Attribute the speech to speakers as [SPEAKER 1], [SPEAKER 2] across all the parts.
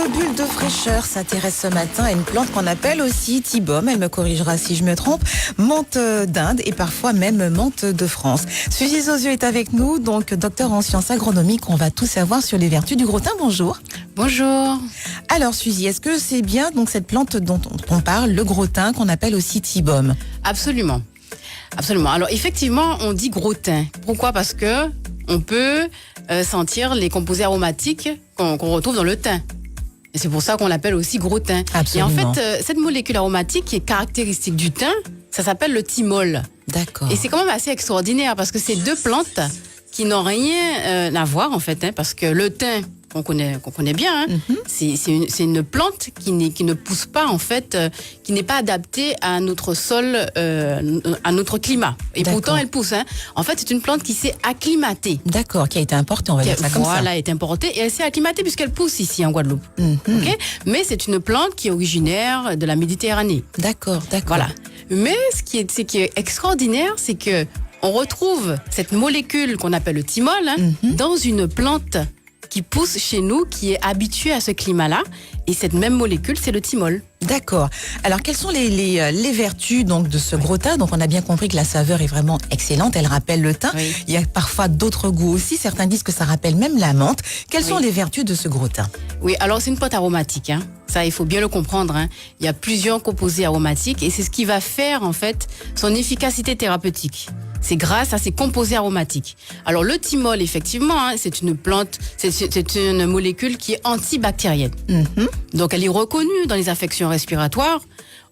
[SPEAKER 1] Notre bulle de fraîcheur s'intéresse ce matin à une plante qu'on appelle aussi Thibaume. Elle me corrigera si je me trompe. Menthe d'Inde et parfois même menthe de France. Suzy Zosieux est avec nous, donc docteur en sciences agronomiques. On va tout savoir sur les vertus du gros thym. Bonjour.
[SPEAKER 2] Bonjour.
[SPEAKER 1] Alors Suzy, est-ce que c'est bien donc cette plante dont on parle, le gros thym, qu'on appelle aussi Thibaume?
[SPEAKER 2] Absolument. Absolument. Alors effectivement, on dit gros thym. Pourquoi? Parce que on peut sentir les composés aromatiques qu'on retrouve dans le thym. Et c'est pour ça qu'on l'appelle aussi gros thym.
[SPEAKER 1] Absolument.
[SPEAKER 2] Et en fait, cette molécule aromatique qui est caractéristique du thym, ça s'appelle le thymol.
[SPEAKER 1] D'accord.
[SPEAKER 2] Et c'est quand même assez extraordinaire parce que c'est deux plantes qui n'ont rien à voir en fait, parce que le thym qu'on connaît bien, c'est une plante qui ne pousse pas en fait, qui n'est pas adaptée à notre sol, à notre climat. Et pourtant elle pousse. En fait, c'est une plante qui s'est acclimatée.
[SPEAKER 1] D'accord, qui a été importée, on va dire ça comme ça.
[SPEAKER 2] Voilà, elle est importée et elle s'est acclimatée puisqu'elle pousse ici en Guadeloupe. Okay, mais c'est une plante qui est originaire de la Méditerranée.
[SPEAKER 1] D'accord.
[SPEAKER 2] Voilà. Mais ce qui est extraordinaire, c'est que on retrouve cette molécule qu'on appelle le thymol dans une plante qui pousse chez nous, qui est habituée à ce climat-là. Et cette même molécule, c'est le thymol.
[SPEAKER 1] D'accord. Alors, quelles sont les vertus donc de ce gros thym? Donc, on a bien compris que la saveur est vraiment excellente. Elle rappelle le thym.
[SPEAKER 2] Oui.
[SPEAKER 1] Il y a parfois d'autres goûts aussi. Certains disent que ça rappelle même la menthe. Quelles sont les vertus de ce gros thym?
[SPEAKER 2] Oui, alors c'est une plante aromatique. Ça, il faut bien le comprendre. Il y a plusieurs composés aromatiques et c'est ce qui va faire, en fait, son efficacité thérapeutique. C'est grâce à ces composés aromatiques. Alors, le thymol, effectivement, c'est une plante, c'est une molécule qui est antibactérienne. Donc, elle est reconnue dans les affections respiratoires.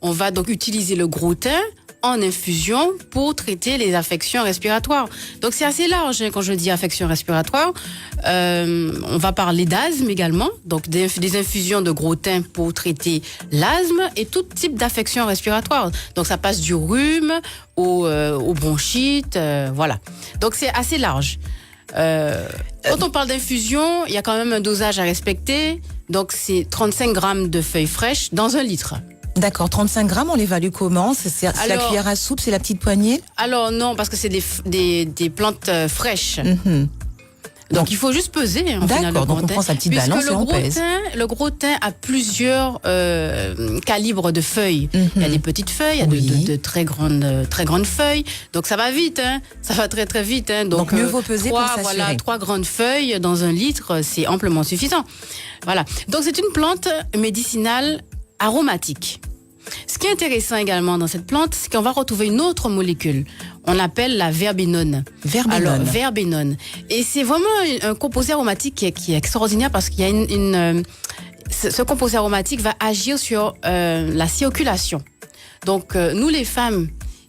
[SPEAKER 2] On va donc utiliser le gros thym en infusion pour traiter les affections respiratoires. Donc, c'est assez large quand je dis affections respiratoires. On va parler d'asthme également. Donc, des infusions de gros thym pour traiter l'asthme et tout type d'affections respiratoires. Donc, ça passe du rhume au bronchite, voilà. Donc, c'est assez large. Quand on parle d'infusion, il y a quand même un dosage à respecter. Donc, c'est 35 grammes de feuilles fraîches dans 1 litre.
[SPEAKER 1] D'accord, 35 grammes, on l'évalue comment? C'est la cuillère à soupe, c'est la petite poignée?
[SPEAKER 2] Alors non, parce que c'est des plantes fraîches. Donc il faut juste peser.
[SPEAKER 1] D'accord, donc on prend sa petite balance et on pèse.
[SPEAKER 2] Le gros thym a plusieurs calibres de feuilles. Il y a des petites feuilles, il y a de très grandes feuilles. Donc ça va vite, ça va très très vite.
[SPEAKER 1] Donc mieux vaut peser pour s'assurer.
[SPEAKER 2] Voilà, 3 grandes feuilles dans 1 litre, c'est amplement suffisant. Voilà. Donc c'est une plante médicinale aromatique. Ce qui est intéressant également dans cette plante, c'est qu'on va retrouver une autre molécule. On l'appelle la verbénone. Alors, verbénone. Et c'est vraiment un composé aromatique qui est extraordinaire parce qu'il y a ce composé aromatique va agir sur la circulation. Donc, nous les femmes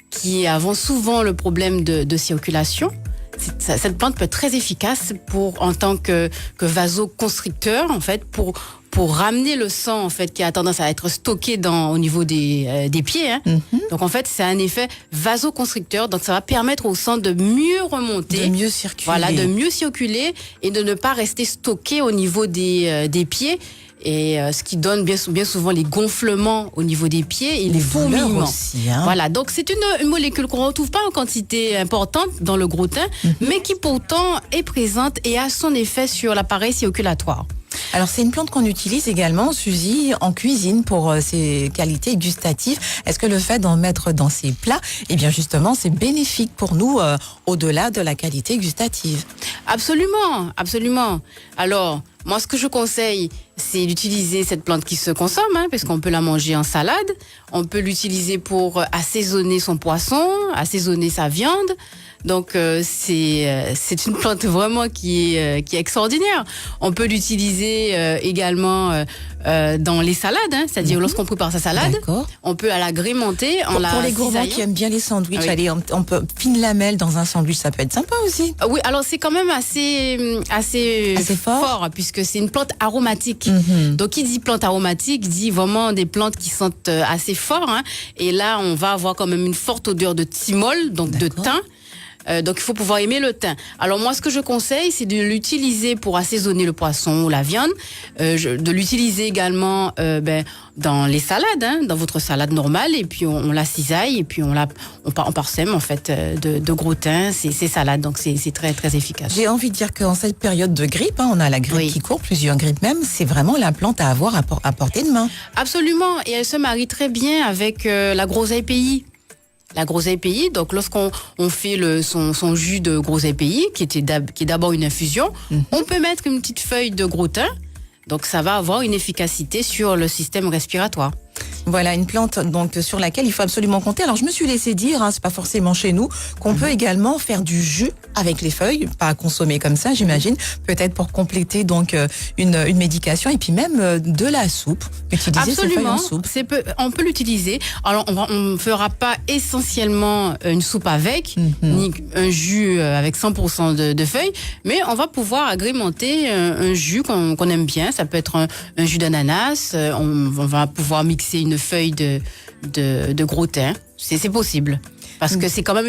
[SPEAKER 2] qui avons souvent le problème de circulation, cette plante peut être très efficace en tant que vasoconstricteur, en fait, pour ramener le sang, en fait, qui a tendance à être stocké au niveau des pieds. Donc, en fait, c'est un effet vasoconstricteur. Donc, ça va permettre au sang de mieux remonter.
[SPEAKER 1] De mieux circuler.
[SPEAKER 2] Voilà, de mieux circuler et de ne pas rester stocké au niveau des pieds. Et ce qui donne bien souvent les gonflements au niveau des pieds et les fourmillements
[SPEAKER 1] aussi.
[SPEAKER 2] Voilà, donc c'est une molécule qu'on ne retrouve pas en quantité importante dans le gros thym, mais qui pourtant est présente et a son effet sur l'appareil circulatoire.
[SPEAKER 1] Alors, c'est une plante qu'on utilise également, Suzy, en cuisine pour ses qualités gustatives. Est-ce que le fait d'en mettre dans ses plats, eh bien justement, c'est bénéfique pour nous au-delà de la qualité gustative?
[SPEAKER 2] Absolument, absolument. Alors, moi, ce que je conseille, c'est d'utiliser cette plante qui se consomme, parce qu'on peut la manger en salade. On peut l'utiliser pour assaisonner son poisson, assaisonner sa viande. Donc c'est une plante vraiment qui est extraordinaire. On peut l'utiliser également dans les salades, c'est-à-dire lorsqu'on prépare sa salade, on peut l'agrémenter en la
[SPEAKER 1] pour les gourmands qui aiment bien les sandwichs, allez, on peut fine lamelle dans un sandwich, ça peut être sympa aussi.
[SPEAKER 2] Oui, alors c'est quand même assez fort puisque c'est une plante aromatique. Donc qui dit plante aromatique dit vraiment des plantes qui sentent assez fort. Et là, on va avoir quand même une forte odeur de thymol, donc de thym. Donc il faut pouvoir aimer le thym. Alors moi, ce que je conseille, c'est de l'utiliser pour assaisonner le poisson ou la viande, de l'utiliser également dans les salades, hein, dans votre salade normale, et puis on la cisaille, et puis on parsème en fait de gros thym ces salades. Donc c'est très très efficace.
[SPEAKER 1] J'ai envie de dire qu'en cette période de grippe, hein, on a la grippe qui court, plusieurs grippes même, c'est vraiment la plante à avoir à portée de main. Absolument,
[SPEAKER 2] et elle se marie très bien avec la groseille pays. La groseille pays, donc lorsqu'on fait son jus de groseille pays, qui est d'abord une infusion, on peut mettre une petite feuille de gros thym, donc ça va avoir une efficacité sur le système respiratoire.
[SPEAKER 1] Voilà, une plante donc sur laquelle il faut absolument compter. Alors je me suis laissé dire, hein, c'est pas forcément chez nous, qu'on peut également faire du jus avec les feuilles, pas à consommer comme ça, j'imagine, peut-être pour compléter donc une médication et puis même de la soupe. Utiliser ces feuilles en soupe.
[SPEAKER 2] On peut l'utiliser. Alors on fera pas essentiellement une soupe avec, ni un jus avec 100% de feuilles, mais on va pouvoir agrémenter un jus qu'on aime bien. Ça peut être un jus d'ananas. On va pouvoir mixer une feuille de gros thym. C'est possible. Parce que c'est quand même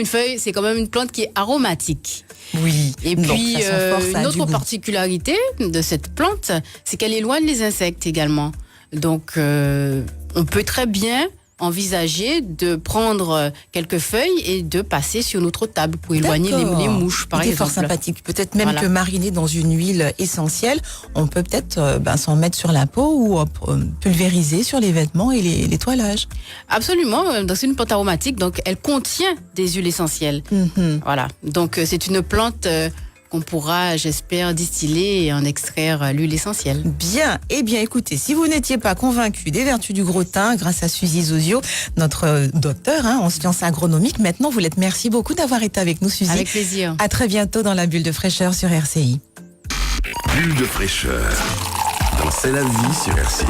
[SPEAKER 2] une plante qui est aromatique.
[SPEAKER 1] Oui.
[SPEAKER 2] Et puis, une autre particularité de cette plante, c'est qu'elle éloigne les insectes également. Donc, on peut très bien envisager de prendre quelques feuilles et de passer sur notre table pour éloigner les mouches, par exemple.
[SPEAKER 1] C'est fort sympathique. Peut-être même que mariner dans une huile essentielle, on peut peut-être s'en mettre sur la peau ou pulvériser sur les vêtements et les toilages.
[SPEAKER 2] Absolument. C'est une plante aromatique, donc elle contient des huiles essentielles. Voilà. Donc c'est une plante qu'on pourra, j'espère, distiller et en extraire l'huile essentielle.
[SPEAKER 1] Bien. Eh bien, écoutez, si vous n'étiez pas convaincu des vertus du gros thym, grâce à Suzy Zozio, notre docteur en sciences agronomiques, maintenant vous l'êtes. Merci beaucoup d'avoir été avec nous, Suzy.
[SPEAKER 2] Avec plaisir.
[SPEAKER 1] À très bientôt dans la bulle de fraîcheur sur RCI.
[SPEAKER 3] Bulle de fraîcheur. Dans C'est la vie sur RCI.